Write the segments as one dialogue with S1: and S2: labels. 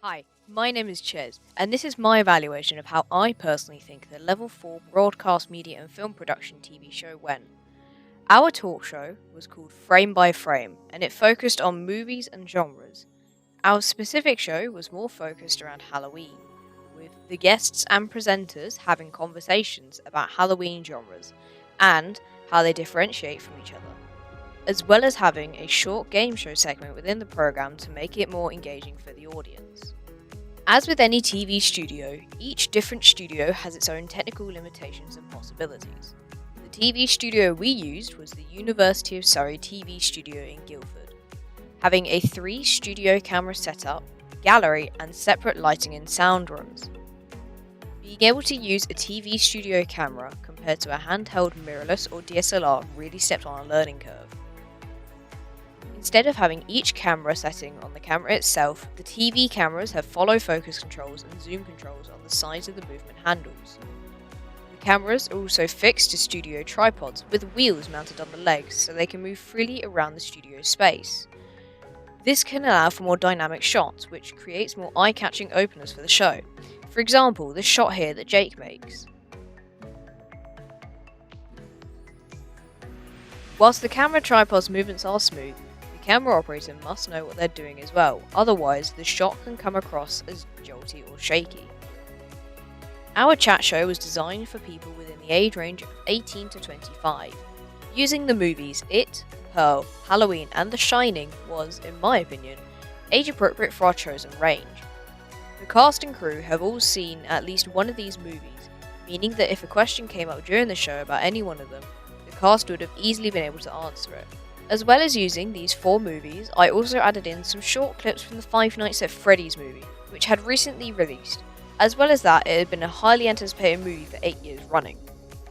S1: Hi, my name is Chez, and this is my evaluation of how I personally think the Level 4 broadcast media and film production TV show went. Our talk show was called Frame by Frame, and it focused on movies and genres. Our specific show was more focused around Halloween, with the guests and presenters having conversations about Halloween genres and how they differentiate from each other, as well as having a short game show segment within the program to make it more engaging for the audience. As with any TV studio, each different studio has its own technical limitations and possibilities. The TV studio we used was the University of Surrey TV studio in Guildford, having a 3-studio camera setup, gallery, and separate lighting and sound rooms. Being able to use a TV studio camera compared to a handheld mirrorless or DSLR really stepped on a learning curve. Instead of having each camera setting on the camera itself, the TV cameras have follow focus controls and zoom controls on the sides of the movement handles. The cameras are also fixed to studio tripods with wheels mounted on the legs so they can move freely around the studio space. This can allow for more dynamic shots, which creates more eye-catching openers for the show. For example, this shot here that Jake makes. Whilst the camera tripod's movements are smooth, the camera operator must know what they're doing as well, otherwise the shot can come across as jolty or shaky. Our chat show was designed for people within the age range of 18 to 25. Using the movies It, Pearl, Halloween and The Shining was, in my opinion, age appropriate for our chosen range. The cast and crew have all seen at least one of these movies, meaning that if a question came up during the show about any one of them, the cast would have easily been able to answer it. As well as using these 4 movies, I also added in some short clips from the Five Nights at Freddy's movie, which had recently released. As well as that, it had been a highly anticipated movie for 8 years running.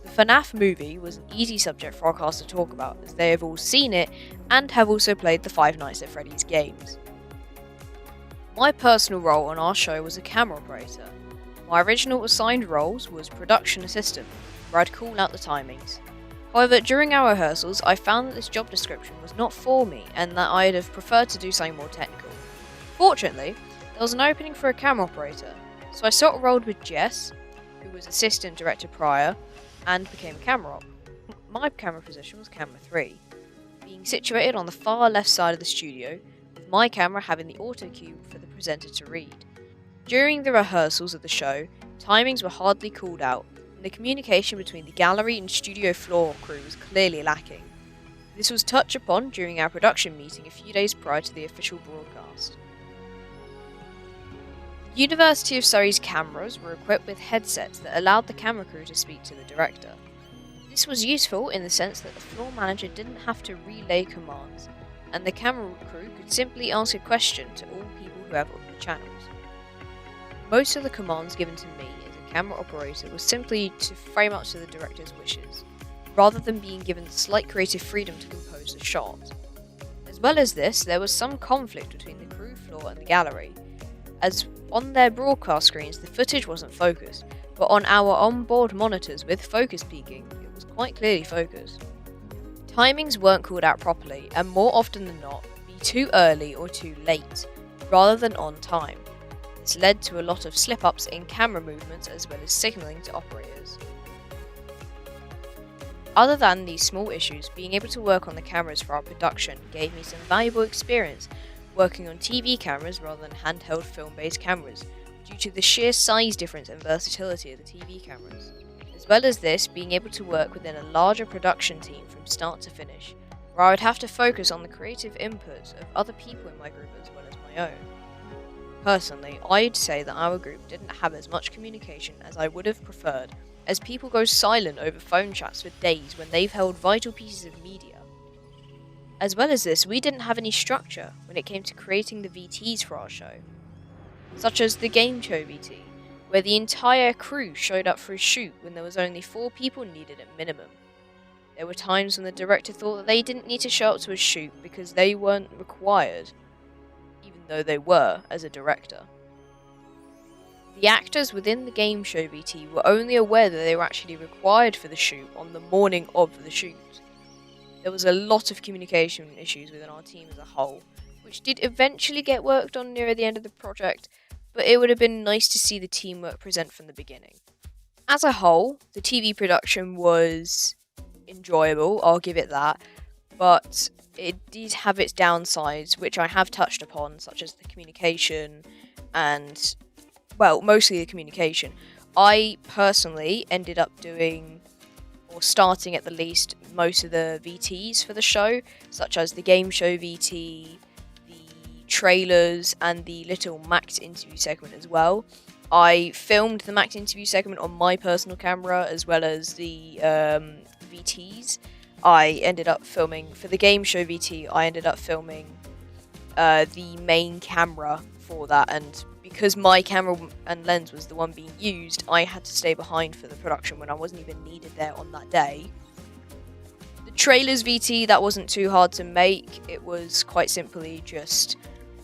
S1: The FNAF movie was an easy subject for our cast to talk about, as they have all seen it and have also played the Five Nights at Freddy's games. My personal role on our show was a camera operator. My original assigned roles was production assistant, where I'd call out the timings. However, during our rehearsals, I found that this job description was not for me and that I'd have preferred to do something more technical. Fortunately, there was an opening for a camera operator, so I sort of rolled with Jess, who was assistant director prior, and became a camera op. My camera position was camera 3, being situated on the far left side of the studio, with my camera having the auto cue for the presenter to read. During the rehearsals of the show, timings were hardly called out, and the communication between the gallery and studio floor crew was clearly lacking. This was touched upon during our production meeting a few days prior to the official broadcast. The University of Surrey's cameras were equipped with headsets that allowed the camera crew to speak to the director. This was useful in the sense that the floor manager didn't have to relay commands, and the camera crew could simply ask a question to all people who have the channels. Most of the commands given to me as a camera operator was simply to frame up to the director's wishes, rather than being given slight creative freedom to compose the shot. As well as this, there was some conflict between the crew floor and the gallery, as on their broadcast screens the footage wasn't focused, but on our onboard monitors with focus peaking, it was quite clearly focused. Timings weren't called out properly, and more often than not, be too early or too late, rather than on time. This led to a lot of slip-ups in camera movements as well as signalling to operators. Other than these small issues, being able to work on the cameras for our production gave me some valuable experience working on TV cameras rather than handheld film-based cameras, due to the sheer size difference and versatility of the TV cameras. As well as this, being able to work within a larger production team from start to finish, where I would have to focus on the creative inputs of other people in my group as well as my own. Personally, I'd say that our group didn't have as much communication as I would have preferred, as people go silent over phone chats for days when they've held vital pieces of media. As well as this, we didn't have any structure when it came to creating the VTs for our show, such as the game show VT, where the entire crew showed up for a shoot when there was only 4 people needed at minimum. There were times when the director thought that they didn't need to show up to a shoot because they weren't required, even though they were as a director. The actors within the game show VT were only aware that they were actually required for the shoot on the morning of the shoot. There was a lot of communication issues within our team as a whole, which did eventually get worked on near the end of the project, but it would have been nice to see the teamwork present from the beginning. As a whole, the TV production was enjoyable, I'll give it that, but it did have its downsides, which I have touched upon, such as the communication and, well, mostly the communication. I personally ended up doing, or starting at the least, most of the VTs for the show, such as the game show VT, the trailers, and the little Max interview segment as well. I filmed the Max interview segment on my personal camera, as well as the VTs. I ended up filming, for the game show VT, I ended up filming the main camera for that, and because my camera and lens was the one being used, I had to stay behind for the production when I wasn't even needed there on that day. The trailers VT, that wasn't too hard to make. It was quite simply just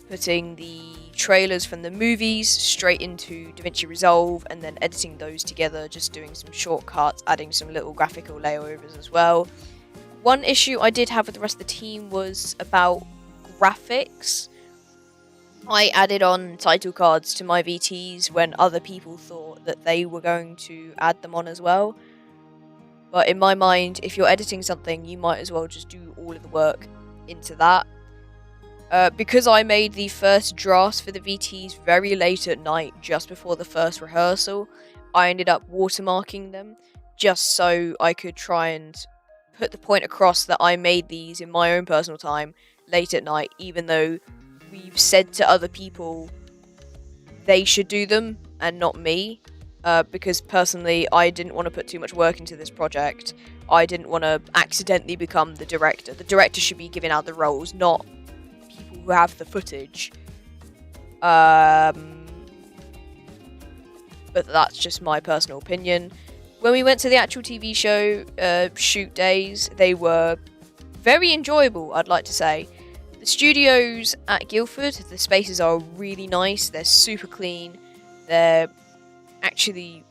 S1: putting the trailers from the movies straight into DaVinci Resolve and then editing those together, just doing some shortcuts, adding some little graphical layovers as well. One issue I did have with the rest of the team was about graphics. I added on title cards to my VTs when other people thought that they were going to add them on as well. But in my mind, if you're editing something, you might as well just do all of the work into that. Because I made the first drafts for the VTs very late at night, just before the first rehearsal, I ended up watermarking them, just so I could try and put the point across that I made these in my own personal time, late at night, even though we've said to other people they should do them, and not me. Because personally, I didn't want to put too much work into this project. I didn't want to accidentally become the director. The director should be giving out the roles, not who have the footage. But that's just my personal opinion. When we went to the actual TV show shoot days, they were very enjoyable, I'd like to say. The studios at Guildford, the spaces are really nice. They're super clean. They're actually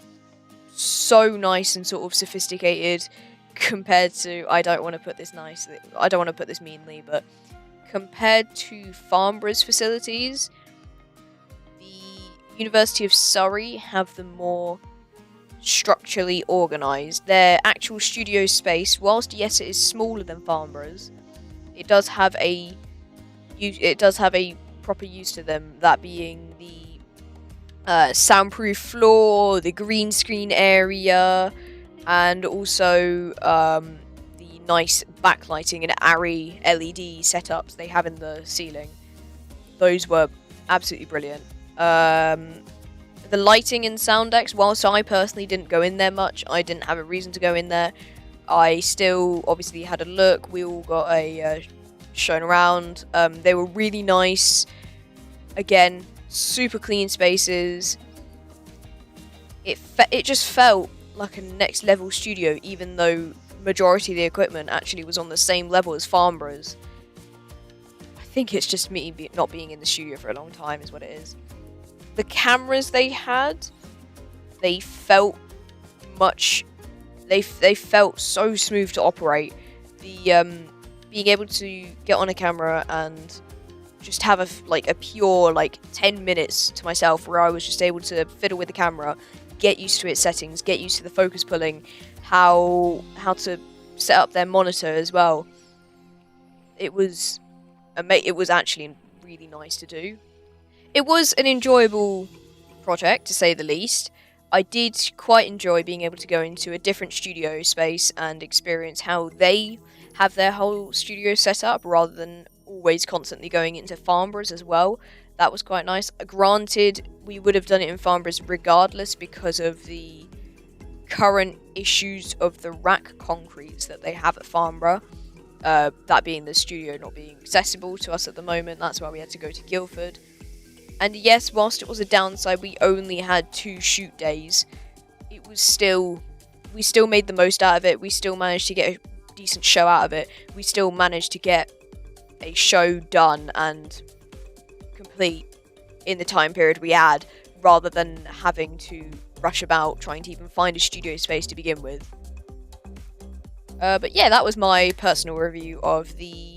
S1: so nice and sort of sophisticated compared to, I don't want to put this meanly, but compared to Farnborough's facilities, the University of Surrey have them more structurally organised. Their actual studio space, whilst yes it is smaller than Farnborough's, it does have a proper use to them, that being the soundproof floor, the green screen area, and also the nice backlighting and ARRI LED setups they have in the ceiling. Those were absolutely brilliant. The lighting in sound decks, whilst I personally didn't go in there much, I didn't have a reason to go in there, I still obviously had a look. We all got a shown around. They were really nice. Again, super clean spaces. It just felt like a next level studio, even though majority of the equipment actually was on the same level as Farnborough's. I think it's just me not being in the studio for a long time is what it is. The cameras they had, they felt so smooth to operate. The being able to get on a camera and just have a pure 10 minutes to myself where I was just able to fiddle with the camera, get used to its settings, get used to the focus pulling, how to set up their monitor as well. It was actually really nice to do. It was an enjoyable project, to say the least. I did quite enjoy being able to go into a different studio space and experience how they have their whole studio set up, rather than always constantly going into Farnborough's as well. That was quite nice. Granted, we would have done it in Farnborough's regardless because of the current issues of the rack concretes that they have at Farnborough. That being the studio not being accessible to us at the moment, that's why we had to go to Guildford. And yes, whilst it was a downside, we only had 2 shoot days. We still made the most out of it. We still managed to get a decent show out of it. We still managed to get a show done and complete in the time period we had, rather than having to rush about trying to even find a studio space to begin with. But yeah, that was my personal review of the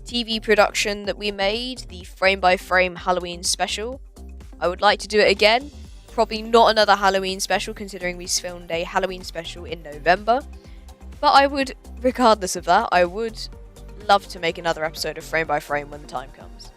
S1: TV production that we made, the frame by frame Halloween special. I would like to do it again. Probably not another Halloween special, considering we filmed a Halloween special in November. But I would, regardless of that, I would love to make another episode of Frame by Frame when the time comes.